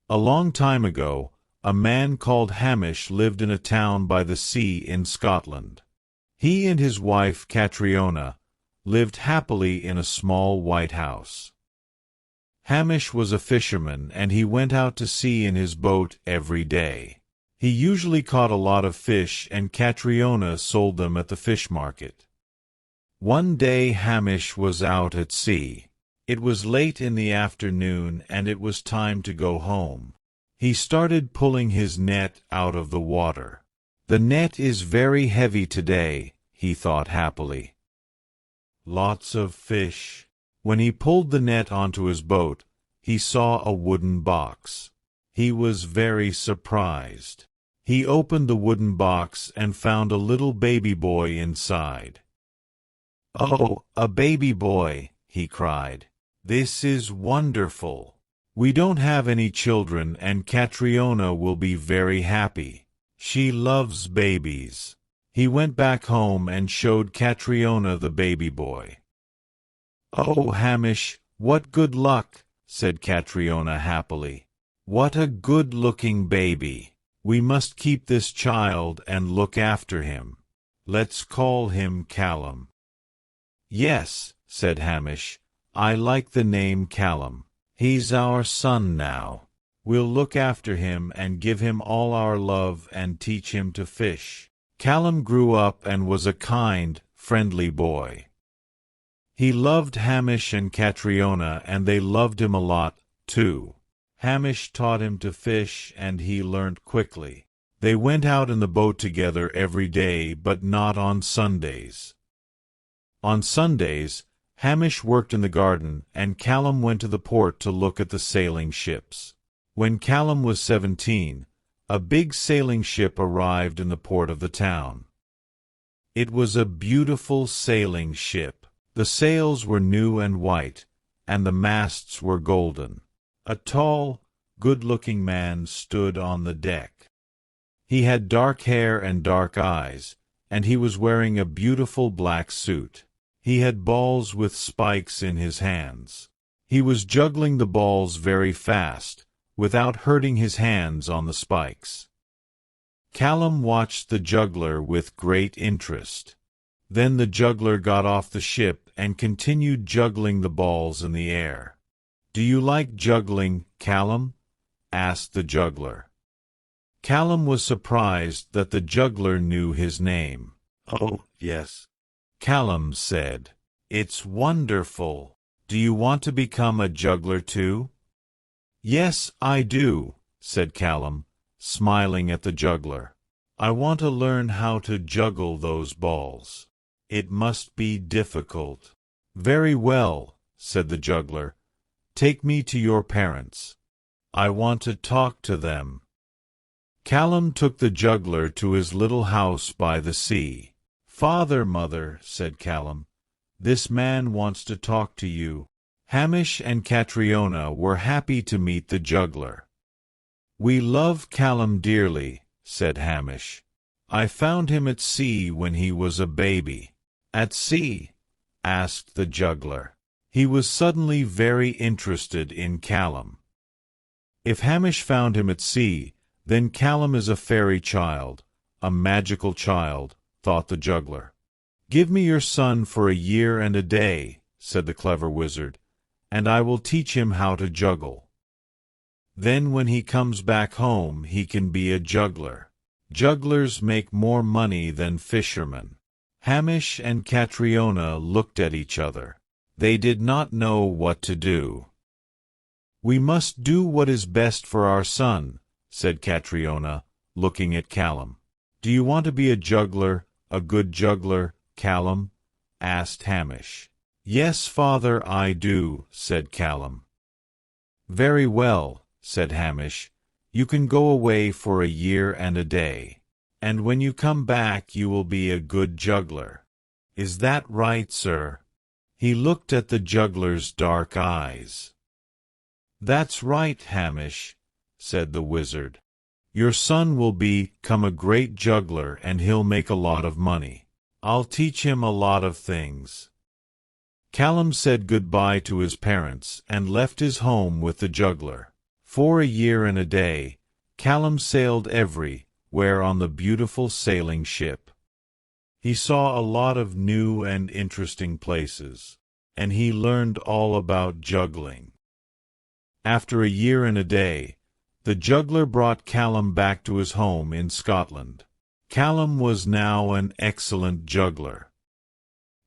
A long time ago, a man called Hamish lived in a town by the sea in Scotland. He and his wife Catriona lived happily in a small white house. Hamish was a fisherman, and he went out to sea in his boat every day. He usually caught a lot of fish, and Catriona sold them at the fish market. One day Hamish was out at sea. It was late in the afternoon, and it was time to go home. He started pulling his net out of the water. "The net is very heavy today," he thought happily. Lots of fish. When he pulled the net onto his boat, he saw a wooden box. He was very surprised. He opened the wooden box and found a little baby boy inside. "Oh, a baby boy!" he cried. "This is wonderful. We don't have any children, and Catriona will be very happy. She loves babies." He went back home and showed Catriona the baby boy. "Oh, Hamish, what good luck!" said Catriona happily. "What a good-looking baby! We must keep this child and look after him. Let's call him Callum." "Yes," said Hamish, "I like the name Callum. He's our son now. We'll look after him and give him all our love and teach him to fish." Callum grew up and was a kind, friendly boy. He loved Hamish and Catriona, and they loved him a lot, too. Hamish taught him to fish, and he learnt quickly. They went out in the boat together every day, but not on Sundays. On Sundays, Hamish worked in the garden, and Callum went to the port to look at the sailing ships. When Callum was 17, a big sailing ship arrived in the port of the town. It was a beautiful sailing ship. The sails were new and white, and the masts were golden. A tall, good-looking man stood on the deck. He had dark hair and dark eyes, and he was wearing a beautiful black suit. He had balls with spikes in his hands. He was juggling the balls very fast, without hurting his hands on the spikes. Callum watched the juggler with great interest. Then the juggler got off the ship and continued juggling the balls in the air. "Do you like juggling, Callum?" asked the juggler. Callum was surprised that the juggler knew his name. "Oh, yes," Callum said. "It's wonderful. Do you want to become a juggler too?" "Yes, I do," said Callum, smiling at the juggler. "I want to learn how to juggle those balls. It must be difficult." "Very well," said the juggler. "Take me to your parents. I want to talk to them." Callum took the juggler to his little house by the sea. "Father, Mother," said Callum, "this man wants to talk to you." Hamish and Catriona were happy to meet the juggler. "We love Callum dearly," said Hamish. "I found him at sea when he was a baby." "At sea?" asked the juggler. He was suddenly very interested in Callum. If Hamish found him at sea, then Callum is a fairy child, a magical child, thought the juggler. "Give me your son for a year and a day," said the clever wizard, "and I will teach him how to juggle. Then when he comes back home he can be a juggler. Jugglers make more money than fishermen." Hamish and Catriona looked at each other. They did not know what to do. "We must do what is best for our son," said Catriona, looking at Callum. "Do you want to be a juggler, a good juggler, Callum?" asked Hamish. "Yes, father, I do," said Callum. "Very well," said Hamish. "You can go away for a year and a day. And when you come back you will be a good juggler. Is that right, sir?" He looked at the juggler's dark eyes. "That's right, Hamish," said the wizard. "Your son will become a great juggler, and he'll make a lot of money. I'll teach him a lot of things." Callum said goodbye to his parents and left his home with the juggler. For a year and a day, Callum sailed everywhere on the beautiful sailing ship. He saw a lot of new and interesting places, and he learned all about juggling. After a year and a day, the juggler brought Callum back to his home in Scotland. Callum was now an excellent juggler.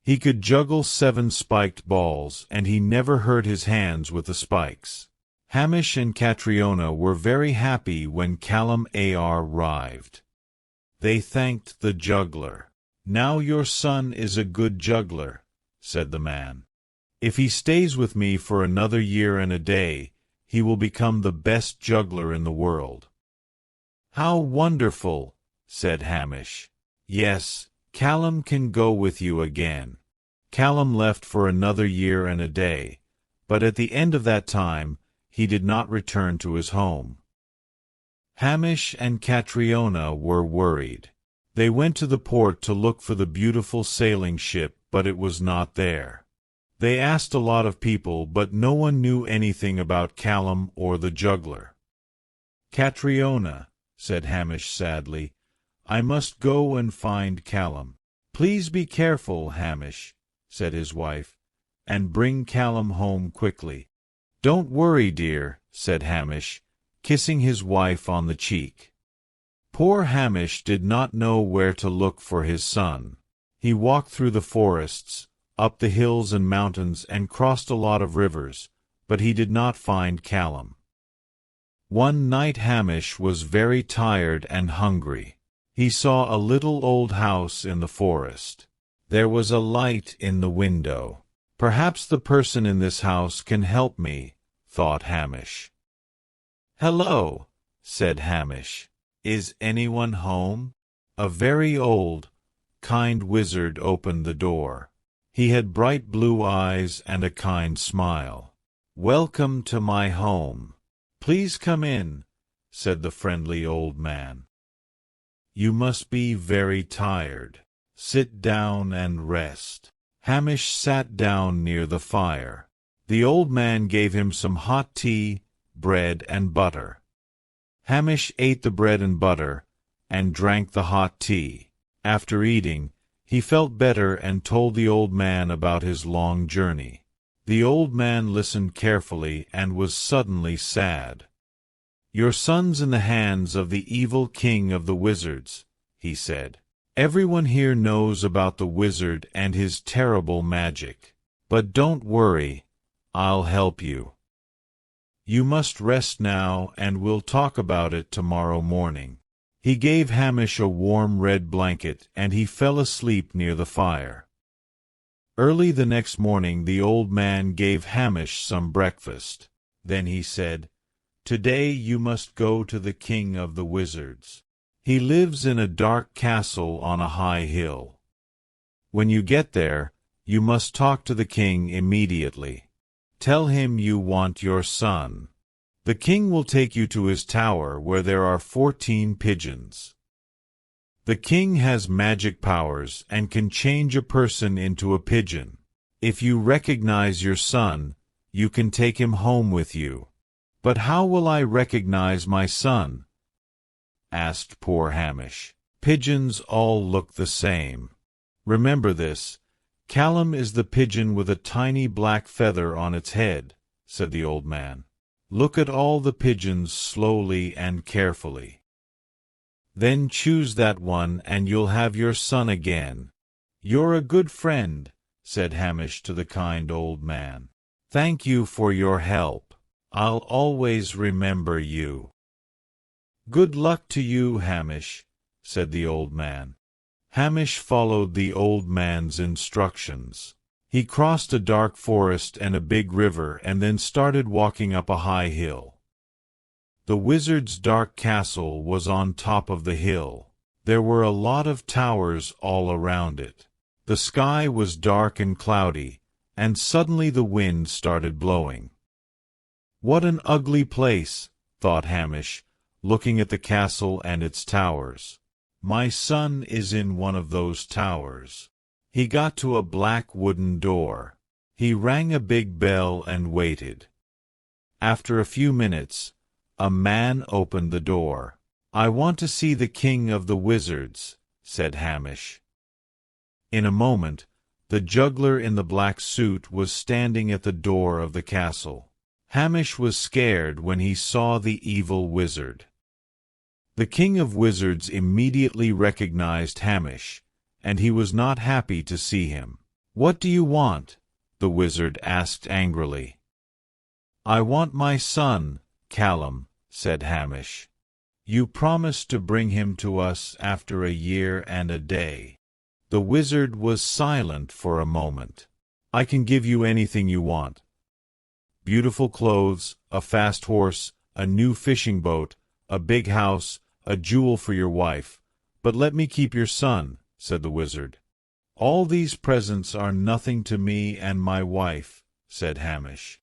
He could juggle 7 spiked balls, and he never hurt his hands with the spikes. Hamish and Catriona were very happy when Callum arrived. They thanked the juggler. "Now your son is a good juggler," said the man. "If he stays with me for another year and a day, he will become the best juggler in the world." "How wonderful!" said Hamish. "Yes, Callum can go with you again." Callum left for another year and a day, but at the end of that time he did not return to his home. Hamish and Catriona were worried. They went to the port to look for the beautiful sailing ship, but it was not there. They asked a lot of people, but no one knew anything about Callum or the juggler. "Catriona," said Hamish sadly, "I must go and find Callum." "Please be careful, Hamish," said his wife, "and bring Callum home quickly." "Don't worry, dear," said Hamish, kissing his wife on the cheek. Poor Hamish did not know where to look for his son. He walked through the forests, up the hills and mountains, and crossed a lot of rivers, but he did not find Callum. One night Hamish was very tired and hungry. He saw a little old house in the forest. There was a light in the window. "Perhaps the person in this house can help me," thought Hamish. "Hello," said Hamish. "Is anyone home?" A very old, kind wizard opened the door. He had bright blue eyes and a kind smile. "Welcome to my home. Please come in," said the friendly old man. "You must be very tired. Sit down and rest." Hamish sat down near the fire. The old man gave him some hot tea, bread, and butter. Hamish ate the bread and butter, and drank the hot tea. After eating, he felt better and told the old man about his long journey. The old man listened carefully and was suddenly sad. "Your son's in the hands of the evil king of the wizards," he said. "Everyone here knows about the wizard and his terrible magic. But don't worry, I'll help you. You must rest now, and we'll talk about it tomorrow morning." He gave Hamish a warm red blanket, and he fell asleep near the fire. Early the next morning the old man gave Hamish some breakfast. Then he said, "Today you must go to the king of the wizards. He lives in a dark castle on a high hill. When you get there, you must talk to the king immediately. Tell him you want your son. The king will take you to his tower where there are 14 pigeons. The king has magic powers and can change a person into a pigeon. If you recognize your son, you can take him home with you." "But how will I recognize my son?" asked poor Hamish. "Pigeons all look the same. Remember this, Callum is the pigeon with a tiny black feather on its head," said the old man. "Look at all the pigeons slowly and carefully. Then choose that one and you'll have your son again." "You're a good friend," said Hamish to the kind old man. "Thank you for your help. I'll always remember you." "Good luck to you, Hamish," said the old man. Hamish followed the old man's instructions. He crossed a dark forest and a big river and then started walking up a high hill. The wizard's dark castle was on top of the hill. There were a lot of towers all around it. The sky was dark and cloudy, and suddenly the wind started blowing. "What an ugly place," thought Hamish, looking at the castle and its towers. "My son is in one of those towers." He got to a black wooden door. He rang a big bell and waited. After a few minutes, A man opened the door. "I want to see the king of the wizards," said Hamish. In a moment, the juggler in the black suit was standing at the door of the castle. Hamish was scared when he saw the evil wizard. The king of wizards immediately recognized Hamish, and he was not happy to see him. "What do you want?" the wizard asked angrily. "I want my son, Callum," said Hamish. "You promised to bring him to us after a year and a day." The wizard was silent for a moment. "I can give you anything you want. Beautiful clothes, a fast horse, a new fishing boat, a big house, a jewel for your wife. But let me keep your son," said the wizard. "All these presents are nothing to me and my wife," said Hamish.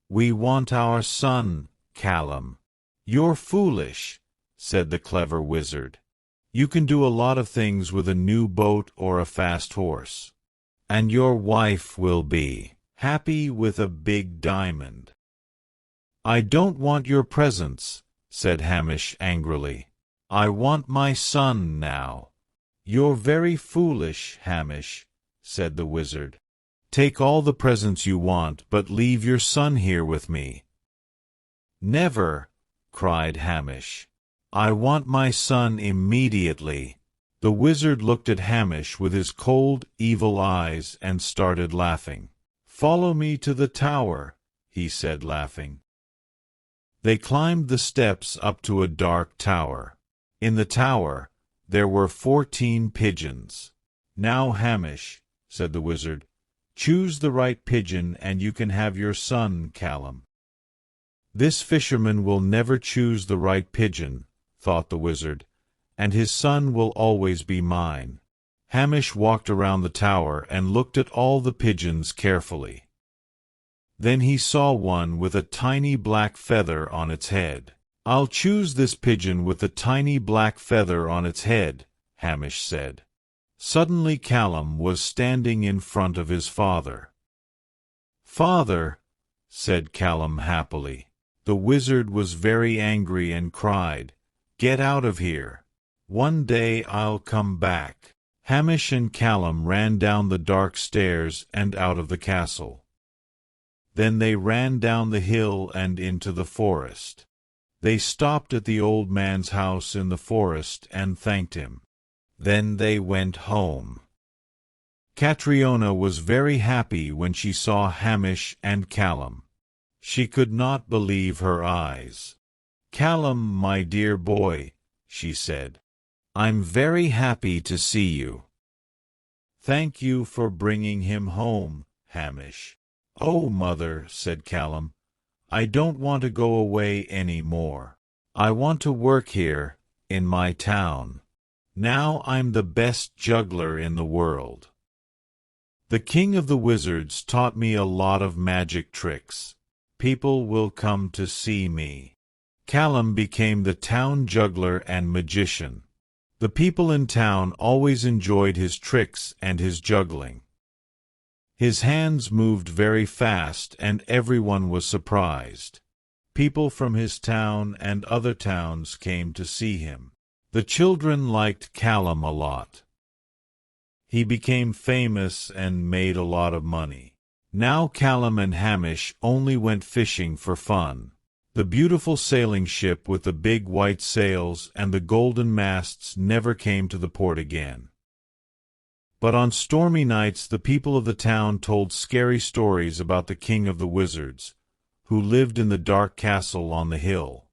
"We want our son, Callum." "You're foolish," said the clever wizard. "You can do a lot of things with a new boat or a fast horse. And your wife will be happy with a big diamond." "I don't want your presents," said Hamish angrily. "I want my son now." "You're very foolish, Hamish," said the wizard. "Take all the presents you want, but leave your son here with me." "Never!" cried Hamish. "I want my son immediately." The wizard looked at Hamish with his cold, evil eyes and started laughing. "Follow me to the tower," he said, laughing. They climbed the steps up to a dark tower. In the tower, there were 14 pigeons. "Now, Hamish," said the wizard, "choose the right pigeon and you can have your son, Callum." "This fisherman will never choose the right pigeon," thought the wizard, "and his son will always be mine." Hamish walked around the tower and looked at all the pigeons carefully. Then he saw one with a tiny black feather on its head. "I'll choose this pigeon with the tiny black feather on its head," Hamish said. Suddenly Callum was standing in front of his father. "Father," said Callum happily. The wizard was very angry and cried, "Get out of here! One day I'll come back." Hamish and Callum ran down the dark stairs and out of the castle. Then they ran down the hill and into the forest. They stopped at the old man's house in the forest and thanked him. Then they went home. Catriona was very happy when she saw Hamish and Callum. She could not believe her eyes. "Callum, my dear boy," she said, "I'm very happy to see you." "Thank you for bringing him home, Hamish." "Oh, mother," said Callum, "I don't want to go away any more. I want to work here, in my town. Now I'm the best juggler in the world. The king of the wizards taught me a lot of magic tricks. People will come to see me." Callum became the town juggler and magician. The people in town always enjoyed his tricks and his juggling. His hands moved very fast and everyone was surprised. People from his town and other towns came to see him. The children liked Callum a lot. He became famous and made a lot of money. Now Callum and Hamish only went fishing for fun. The beautiful sailing ship with the big white sails and the golden masts never came to the port again. But on stormy nights the people of the town told scary stories about the king of the wizards, who lived in the dark castle on the hill.